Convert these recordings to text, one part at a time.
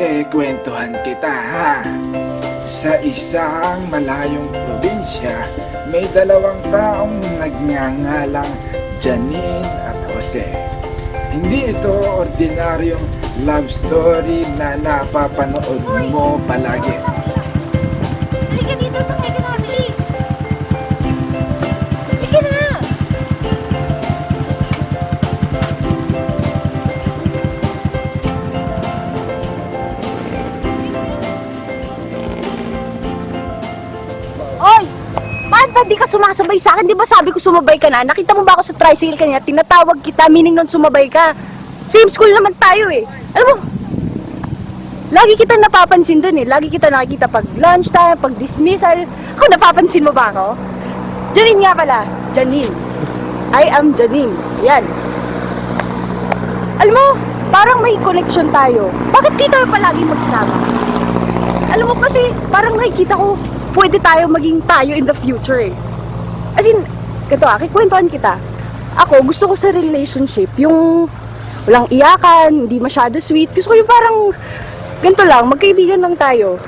Kekwentuhan kita ha. Sa isang malayong probinsya, may dalawang taong nagngangalang Janine at Jose. Hindi ito ordinaryong love story na napapanood mo palagi. Halika dito, sakay ka na, bilis! Halika na! Oy! Ba't di ka sumasabay sa akin? Di ba sabi ko sumabay ka na? Nakita mo ba ako sa tricycle kanina? Tinatawag kita, meaning nun sumabay ka. Same school naman tayo eh. Alam mo, lagi kita napapansin dun eh. Lagi kita nakikita pag lunchtime, pag dismissal. Ako, napapansin mo ba ako? Janine nga pala. Janine. I am Janine. Yan. Alam mo, parang may connection tayo. Bakit di tayo palagi magsama? Alam mo kasi, parang nakikita ko, pwede tayo maging tayo in the future eh. As in, ito kikwentuhan kita. Ako, gusto ko sa relationship, yung walang iyakan, hindi masyado sweet. Gusto ko yung parang, ganito lang, magkaibigan lang tayo.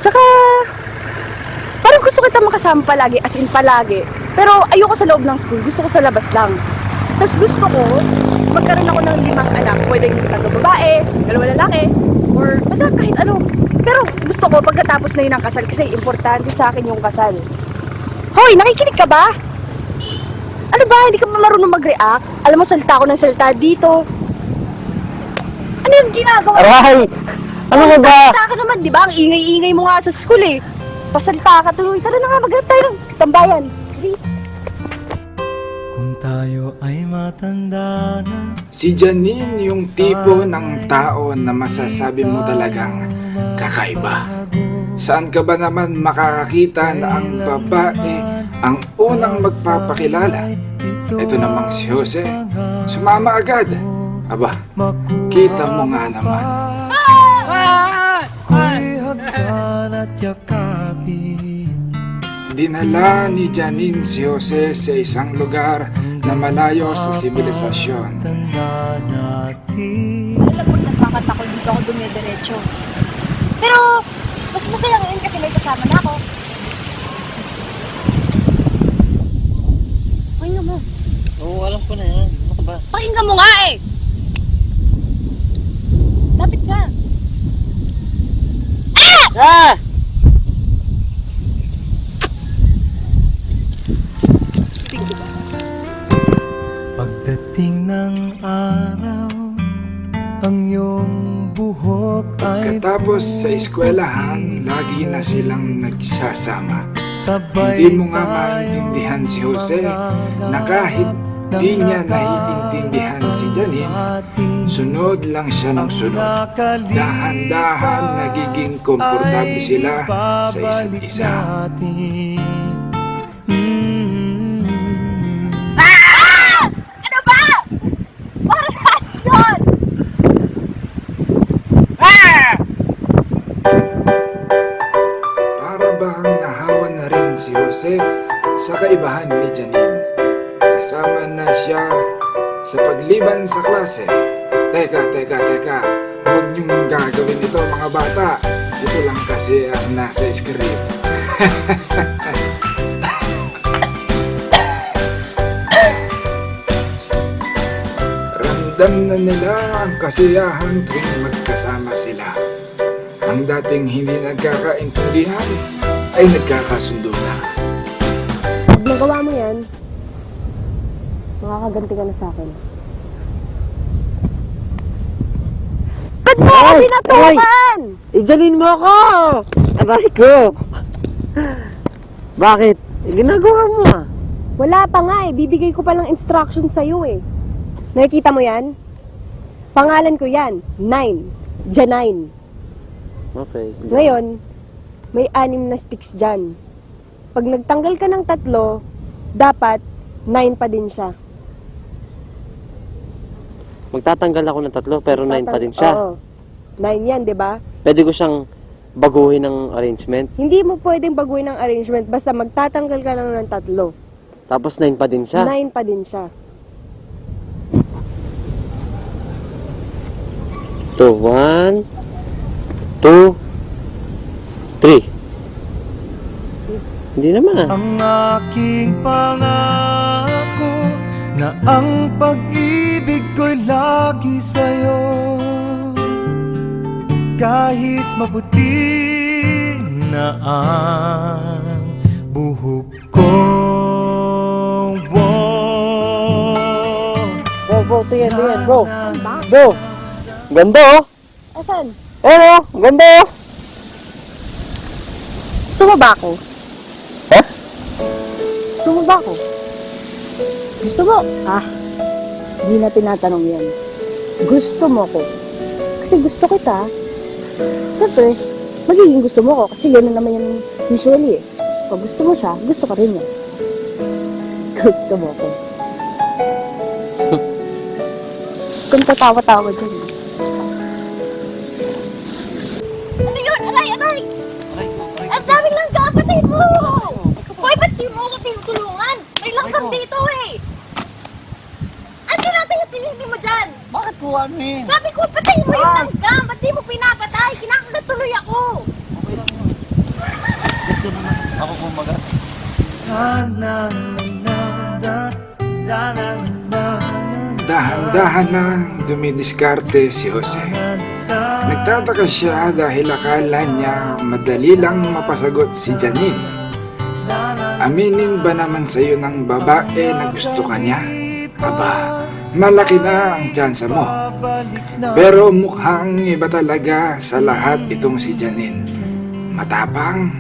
Tsaka, parang gusto kita makasama palagi, as in palagi. Pero ayoko sa loob ng school, gusto ko sa labas lang. Tapos gusto ko, magkaroon ako ng 5 anak. Pwedeng 3 babae, 2 lalaki, or basta kahit ano. Pero gusto ko pagkatapos na yun ang kasal kasi importante sa akin yung kasal. Hoy, nakikinig ka ba? Ano ba? Hindi ka ba marunong mag-react? Alam mo, salita ko ng salita dito. Ano yung ginagawa? Aray! Ano ba ba? Salita ka naman, di ba? Ang ingay-ingay mo nga sa school eh. Pasalita ka tuloy. Tara na nga, maghanap tayo ng tambayan. Please. Kung tayo ay matanda na. Si Janine yung tipo ng tao na masasabi mo talagang kakaiba. Saan ka ba naman makakakita na ang babae ang unang magpapakilala? Ito namang si Jose, sumama agad. Aba, kita mo nga naman. Ako'y hagdan at yakapin. Dinala ni Janine si Jose sa isang lugar na malayo sa sibilisasyon. Tanda natin. Alam mo, nagkakata ko dito ako dumidiretso. Pero, mas masaya ngayon kasi may kasama na ako. Pakinggan mo. Oo, alam ko na yan. Ano ka ba? Pakinggan mo nga eh! Lapit ka. Ah! Pagdating ng araw, ang iyong buhok ay Katapos sa eskwelahan, lagi na silang nagsasama. sabay. Hindi mo nga maintindihan si Jose na kahit di niya naiintindihan si Janine, sunod lang siya ng sunod. Dahan-dahan nagiging komportable sila sa isa't isa. Ano ba? Para saan yun? Para bang nahawa na rin si Jose sa kaibahan ni Janine. Kasama na siya sa pagliban sa klase. Teka, huwag niyong gagawin ito mga bata. Ito lang kasi ang nasa script. Ramdam na nila ang kasiyahan tuwing magkasama sila. Ang dating hindi nagkakaintindihan ay nagkakasundo na. Pag nagawa mo yan, makakaganti ka na sa akin. Ba't mo ako pinatukan? Ijalin mo ako! Aray ko! Bakit? Ginagawa mo ah. Wala pa nga eh. Bibigay ko pa lang instruction sa'yo eh. Nakikita mo yan? Pangalan ko yan. 9. Janine. Okay. Ngayon, may 6 na sticks dyan. Pag nagtanggal ka ng 3, dapat 9 pa din siya. Magtatanggal ako ng 3 pero 9 pa din siya. Oo. 9 yan, di ba? Pwede ko siyang baguhin ng arrangement. Hindi mo pwedeng baguhin ang arrangement basta magtatanggal ka lang ng 3. Tapos 9 pa din siya. 9 pa din siya. 2, 1, 2, 3. Hindi naman ah. Ang aking pangako na ang pag-ibig ko'y lagi sa'yo. Kahit maputi na ang buhok ko. Bro, tingin, bro. Bro, ganda oh. Asan? Oh, ganda oh. Gusto mo ba ako? Ha? Gusto mo ba ako? Gusto mo? Hindi na tinatanong yan. Gusto mo ko. Kasi gusto kita. Siyempre, magiging gusto mo ko kasi gano'n naman yan usually eh. Pag gusto mo siya, gusto ka rin niya. Gusto mo ko. Kung tatawa-tawa dyan. Ano yun? Aray! Ang dami lang kapatid mo! Hoy, ba't di mo ako tinutulungan? May langgam dito eh! Ano natin yung tinindi mo dyan? Bakit ko ano eh? Sabi ko, patayin mo yung langgam! Ba't di mo pinapatay? Kinakagat tuloy ako! Gusto naman ako kumagat. Dahan-dahan na dumidiskarte si Jose. Nagtataka siya dahil akala niya madali lang mapasagot si Janine. Aminin ba naman sa'yo ng babae na gusto ka niya? Aba, malaki na ang tsansa mo. Pero mukhang iba talaga sa lahat itong si Janine. Matapang,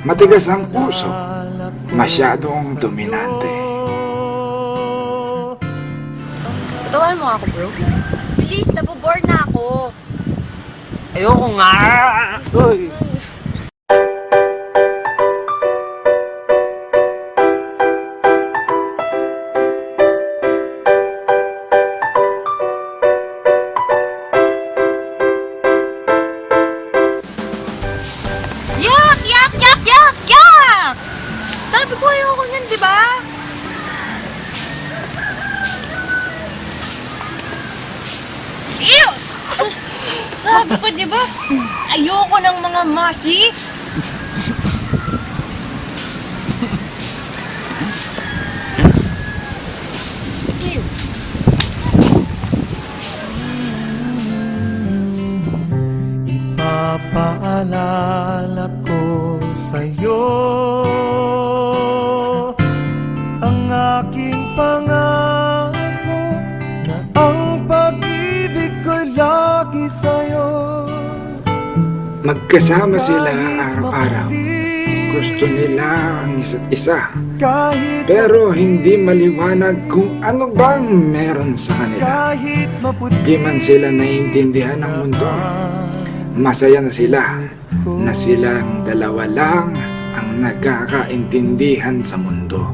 matigas ang puso, masyadong dominante. Tutuan mo ako, bro. Bilis, naboboard na ako. Ayoko nga! Uy! Yak! Yak! Yak! Yak! Yak! Sabi ko ayoko niyan, di ba? Ew! Sabi ko, di ba? Ayoko ng mga mashi. Ew! Ipapaalala ko sa'yo ang aking pangako na ang pag-ibig ko'y lagi sa'yo. Magkasama sila araw-araw. Gusto nila ang isa't isa. Kahit Pero hindi maliwanag kung ano bang meron sa kanila. kahit maputi Di man sila naiintindihan ng mundo. Masaya na silang dalawa lang ang nagkakaintindihan sa mundo.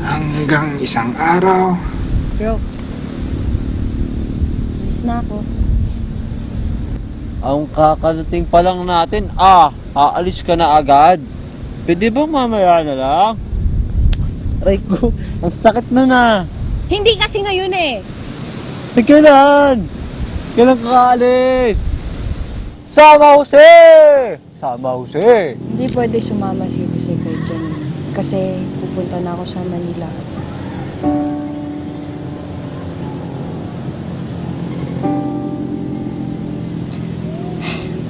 Hanggang isang araw, Bro. Alis na ako. Ang kakadating pa lang natin, aalis ka na agad. Pwede ba mamaya na lang? Aray ko, ang sakit na na. Hindi kasi ngayon eh. Kailan? Kailan ka aalis? Sama Jose! Sama Jose! Hindi pwede sumama si Jose kay Janine. Kasi pupunta na ako sa Manila.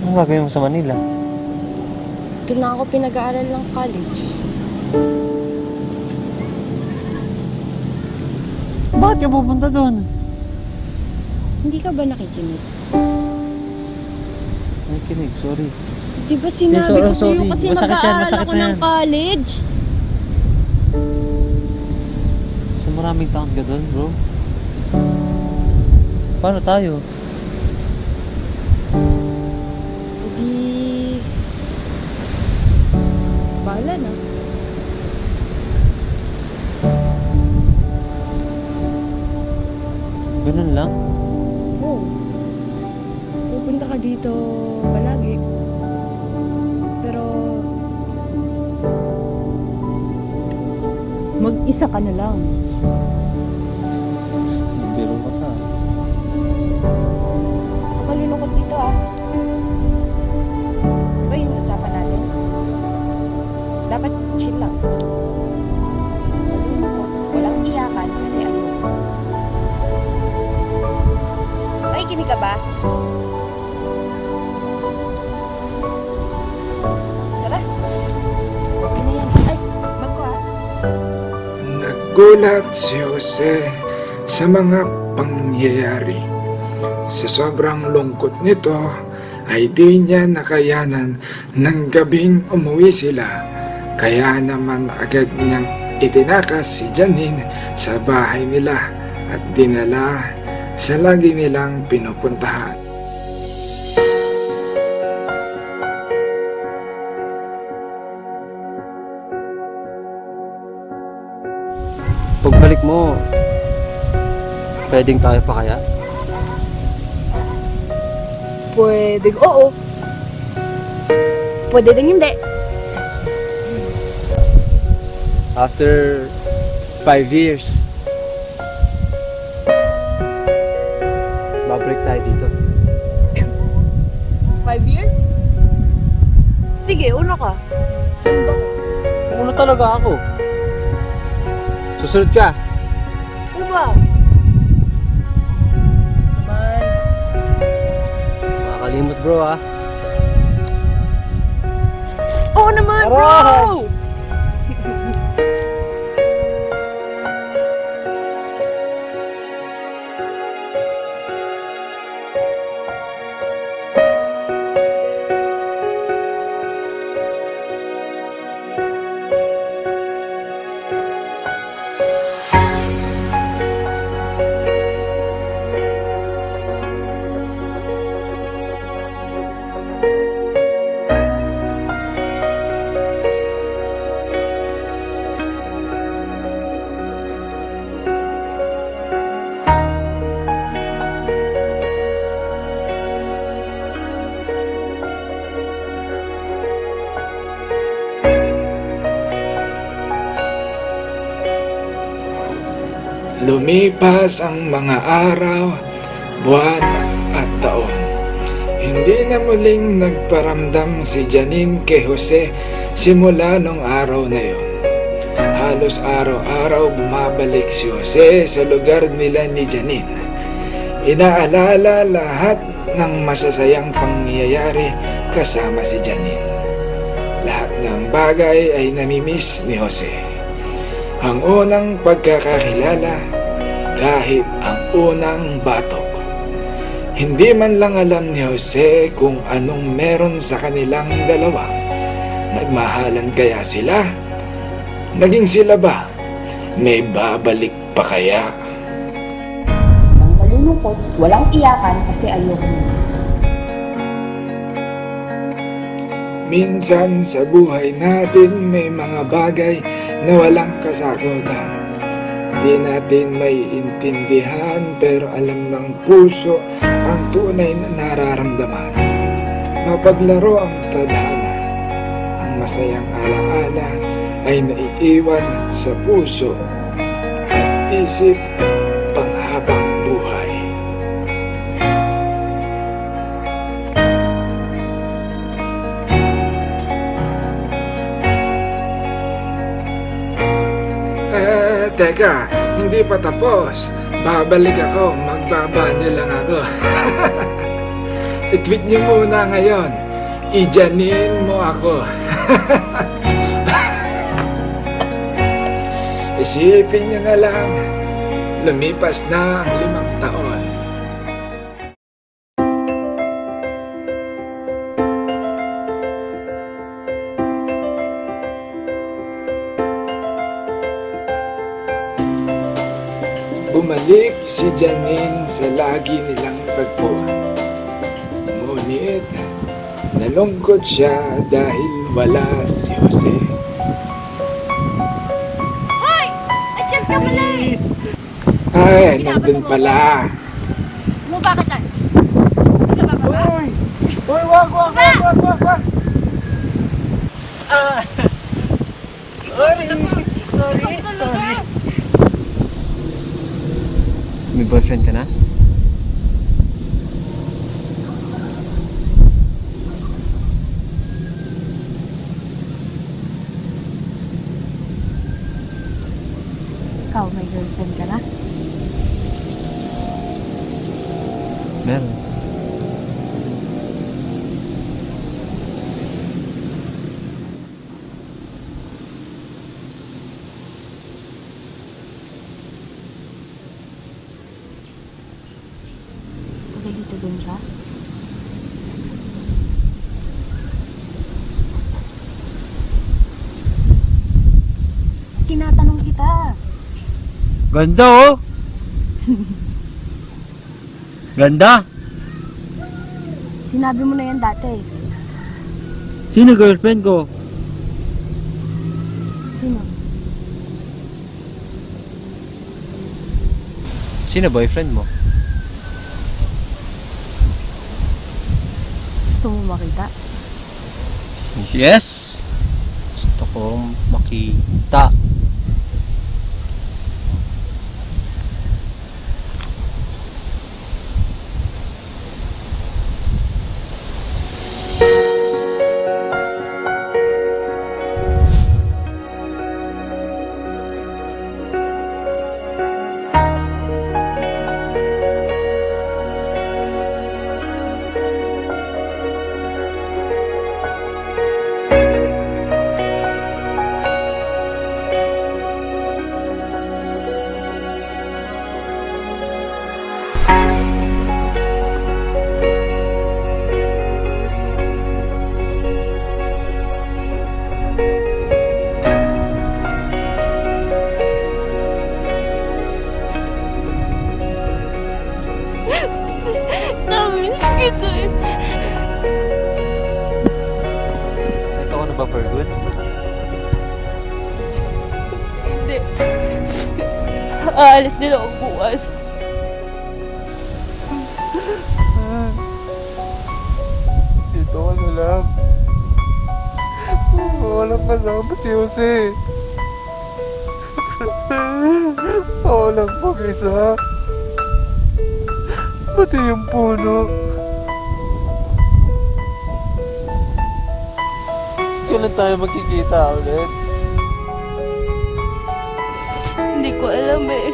Ano gagawin mo sa Manila? Doon na ako pinag-aaral ng college. Bakit ka pupunta doon? Hindi ka ba nakikinig? Nakikinig, sorry. Di ba sinabi ko sa'yo sorry. kasi Masakit yan, mag-aaral masakit ako na ng yan. college? So maraming taon ka doon, bro? Paano tayo? Hindi... Bahala na. Ganun lang? Oo. Pupunta ka dito palagi. Pero... mag-isa ka na lang. Pero Dapat chill lang. Walang iyakan kasi ayoko. Ay, kinig ka ba? Tara. Okay na yan. Ay, bag ko ah. Nagulat si Jose sa mga pangyayari. Sa sobrang lungkot nito, ay di niya nakayanan ng gabing umuwi sila. Kaya naman agad niyang itinakas si Janine sa bahay nila at dinala sa lagi nilang pinupuntahan. Pagbalik mo, pwedeng tayo pa kaya? Pwede, oo. Pwede din hindi. After 5 years, babalik tayo dito. 5 years? Sige, una ka. Saan ba? Ano talaga ako? Susunod ka. Uba. Basta naman. Makakalimot bro ah. Oo naman, Tara! bro! Lumipas ang mga araw, buwan at taon. Hindi na muling nagparamdam si Janine kay Jose simula nung araw na yon. Halos araw-araw bumabalik si Jose sa lugar nila ni Janine. Inaalala lahat ng masasayang pangyayari kasama si Janine. Lahat ng bagay ay namimiss ni Jose. Ang unang pagkakakilala, kahit ang unang batok. Hindi man lang alam ni Jose kung anong meron sa kanilang dalawa. Nagmahalan kaya sila? Naging sila ba? May babalik pa kaya? Nang malulungkot, walang iyakan kasi ayoko. Minsan sa buhay natin may mga bagay na walang kasagutan. Di natin may intindihan pero alam ng puso ang tunay na nararamdaman. Mapaglaro ang tadhana. Ang masayang alaala ay naiiwan sa puso at isip panghabang buhay. Teka, hindi pa tapos. Babalik ako, magbabanyo lang ako. I-tweet niyo muna ngayon. I-Janine mo ako. Isipin niyo na lang, lumipas na ang 5 taon. Bumalik si Janine sa lagi nilang tagpuan. Ngunit, nalungkot siya dahil wala si Jose. Hoy! Nandiyan ka pala! Ay, nandun pala. Bumaba ka dyan! Hindi ka bababa? Uy, wag! Sorry. May boyfriend ka na? girlfriend ka na? Meron. Okay, dito din siya? Tinatanong kita. Ganda oh! Ganda! Sinabi mo na yan dati. Sino girlfriend ko? Sino? Sino boyfriend mo? Gusto mo makita? Yes! Gusto kong makita. Namiss kita eh. Dito ka na ba for good? Hindi. Aalis din ako bukas. Dito ka na lang. Walang kasama si Jose. Ako lang mag-isa. Pati yung puno. Kailan tayo magkikita ulit? Hindi ko alam eh.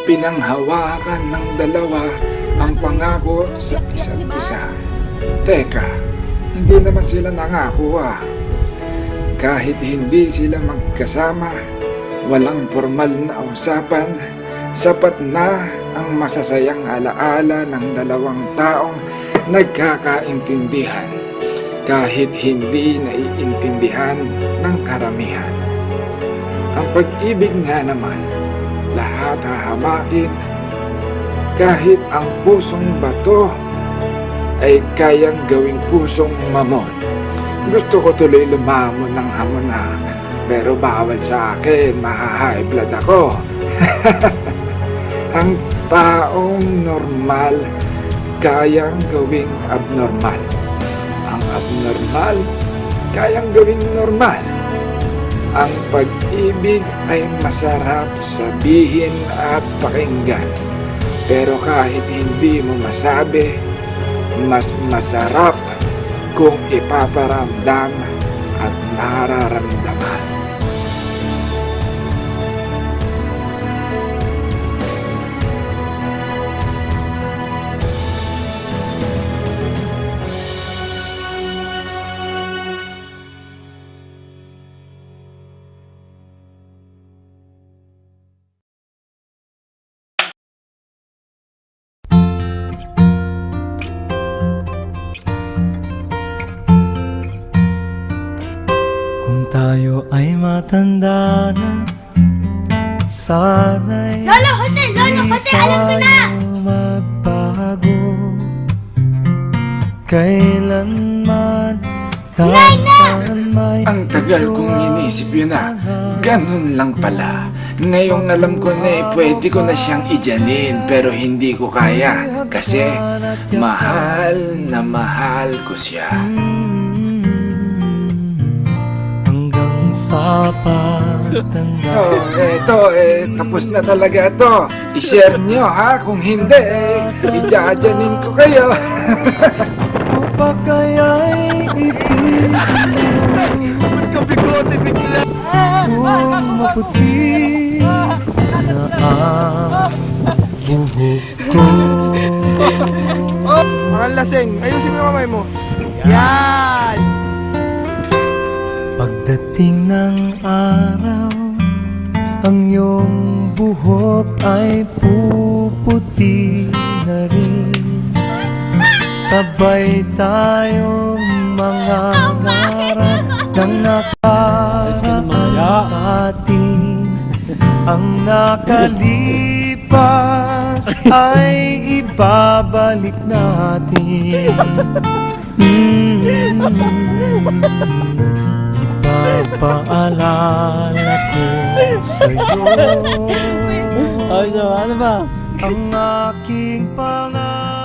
Pinanghawakan ng dalawa ang pangako sa isa't isa. Teka, hindi naman sila nangako ah. Kahit hindi sila magkasama, walang formal na usapan, sapat na ang masasayang alaala ng dalawang taong nagkakaintindihan kahit hindi naiintindihan ng karamihan. Ang pag-ibig nga naman, lahat hahamakin, kahit ang pusong bato ay kayang gawing pusong mamon. Gusto ko tuloy lumamon ng hamon na, pero bawal sa akin, maha-high blood ako. Ang taong normal, kayang gawing abnormal. Ang abnormal, kayang gawing normal. Ang pag-ibig ay masarap sabihin at pakinggan. Pero kahit hindi mo masabi, mas masarap kung ipaparamdam at mararamdaman. Kung tayo ay matanda na, sana'y Lolo Jose, alam ko na! tayo magbago. Kailanman, saan may Ang tagal kong inisip yun na, ganun lang pala. Ngayong alam ko na pwede ko na siyang ijanin, pero hindi ko kaya kasi mahal na mahal ko siya. hanggang sa pagtanda. Oh, eto, tapos na talaga to. I-share nyo ha, kung hindi, i-jajanin ko kayo. pa kaya'y ibig mo? Kabigote bigla. Kung maputi na ang buhok ko. Mga laseng, ayusin mo yung kamay mo. Yan! Pagdating ng araw, ang iyong buhok ay puputi na rin. Sabay tayong mga ngarap ng nakaraan sa atin. Ang nakalipas ay ibabalik natin. Ipapaalala ko sa'yo Ano ba? ang aking pangarap.